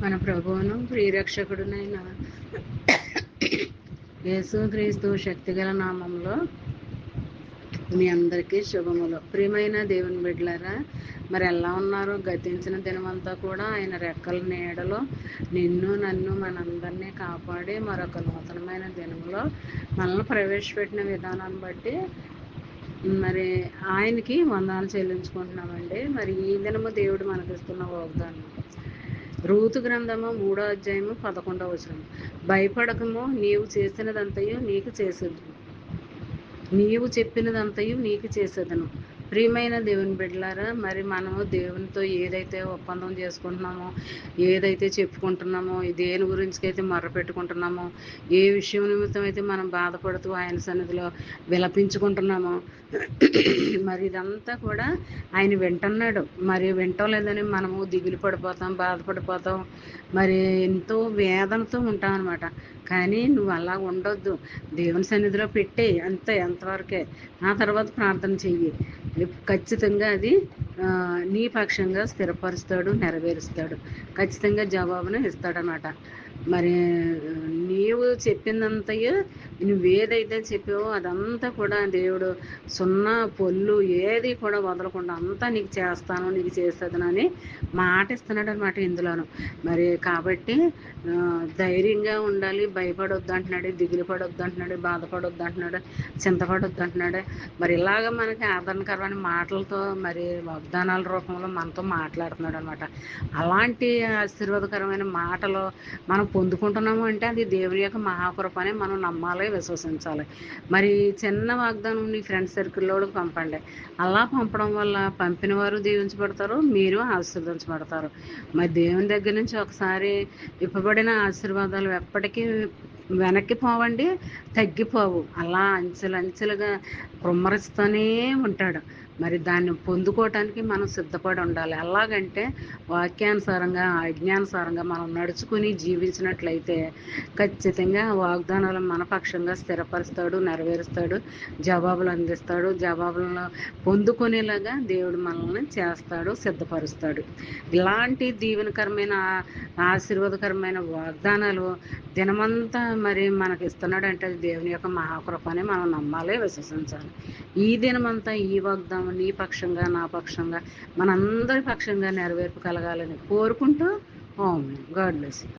మన ప్రభువును ప్రియరక్షకుడునైన యేసుక్రీస్తు శక్తిగల నామంలో మీ అందరికీ శుభములు. ప్రియమైన దేవుని బిడ్డలారా, మరి ఎలా ఉన్నారు? గతించిన దినమంతా కూడా ఆయన రెక్కల నీడలో నిన్ను నన్ను మనందరినీ కాపాడి మరొక నూతనమైన దినంలో మనల్ని ప్రవేశపెట్టిన విధానాన్ని బట్టి మరి ఆయనకి వందనాలు చెల్లించుకుంటున్నామండి. మరి ఈ దినము దేవుడు మనకిస్తున్న వాగ్దానం రూతు గ్రంథము 3వ అధ్యాయము 11వ వచనం. భయపడకము, నీవు చేసినదంతయు నీకు చేసేదను, నీవు చెప్పినదంతయు నీకు చేసేదను. ప్రియమైన దేవుని బిడ్డలారా, మరి మనము దేవునితో ఏదైతే ఒప్పందం చేసుకుంటున్నామో, ఏదైతే చెప్పుకుంటున్నామో, దేని గురించి అయితే మొర్ర పెట్టుకుంటున్నామో, ఏ విషయం నిమిత్తం అయితే మనం బాధపడుతూ ఆయన సన్నిధిలో విలపించుకుంటున్నామో, మరి ఇదంతా కూడా ఆయన వింటున్నాడు. మరి వింటలేదని మనము దిగులు పడిపోతాం, బాధపడిపోతాం, మరి ఎంతో వేదనతో ఉంటాం అనమాట. కానీ నువ్వు అలా ఉండొద్దు. దేవుని సన్నిధిలో పెట్టేయి అంతే, ఎంతవరకే. ఆ తర్వాత ప్రార్థన చెయ్యి. ఖచ్చితంగా అది నీ పక్షంగా స్థిరపరుస్తాడు, నెరవేరుస్తాడు. ఖచ్చితంగా జవాబును ఇస్తాడనమాట. మరి నీవు చెప్పిందంతయు, నువ్వేదైతే చెప్పావో అదంతా కూడా దేవుడు సున్నా పొల్లు ఏది కూడా వదలకుండా అంతా నీకు చేస్తాను, నీకు చేసేదనని మాట ఇస్తున్నాడు అనమాట ఇందులోను. మరి కాబట్టి ధైర్యంగా ఉండాలి. భయపడొద్దు అంటున్నాడు, దిగులు పడొద్దు అంటున్నాడు, బాధపడొద్దు అంటున్నాడు, చింతపడొద్దు అంటున్నాడు. మరి ఇలాగ మనకి ఆదరణకరమైన మాటలతో మరి వాగ్దానాల రూపంలో మనతో మాట్లాడుతున్నాడు అనమాట. అలాంటి ఆశీర్వాదకరమైన మాటలు మనం పొందుకుంటున్నాము అంటే అది దేవుని యొక్క మహాకృప అని మనం నమ్మాలి, విశ్వసించాలి. మరి చిన్న వాగ్దానం నీ ఫ్రెండ్ సర్కిల్లో పంపండి. అలా పంపడం వల్ల పంపిన వారు దీవించబడతారు, మీరు ఆశీర్వదించబడతారు. మరి దేవుని దగ్గర నుంచి ఒకసారి ఇవ్వబడిన ఆశీర్వాదాలు ఎప్పటికీ వెనక్కి పోవండి, తగ్గిపోవు. అలా అంచెలంచెలుగా కుమ్మరిస్తూనే ఉంటాడు. మరి దాన్ని పొందుకోవటానికి మనం సిద్ధపడి ఉండాలి. ఎలాగంటే వాక్యానుసారంగా, ఆజ్ఞానుసారంగా మనం నడుచుకుని జీవించినట్లయితే ఖచ్చితంగా వాగ్దానాలు మన పక్షంగా స్థిరపరుస్తాడు, నెరవేరుస్తాడు, జవాబులు అందిస్తాడు. జవాబులను పొందుకునేలాగా దేవుడు మనల్ని చేస్తాడు, సిద్ధపరుస్తాడు. ఇలాంటి దీవెనకరమైన ఆశీర్వాదకరమైన వాగ్దానాలు దినమంతా మరి మనకి ఇస్తున్నాడు అంటే దేవుని యొక్క మహాకృప అని మనం నమ్మాలి, విశ్వసించాలి. ఈ దినమంతా ఈ వాగ్దానం నీ పక్షంగా, నా పక్షంగా, మనందరి పక్షంగా నెరవేర్పు కలగాలని కోరుకుంటూ, ఆమేన్. God bless you.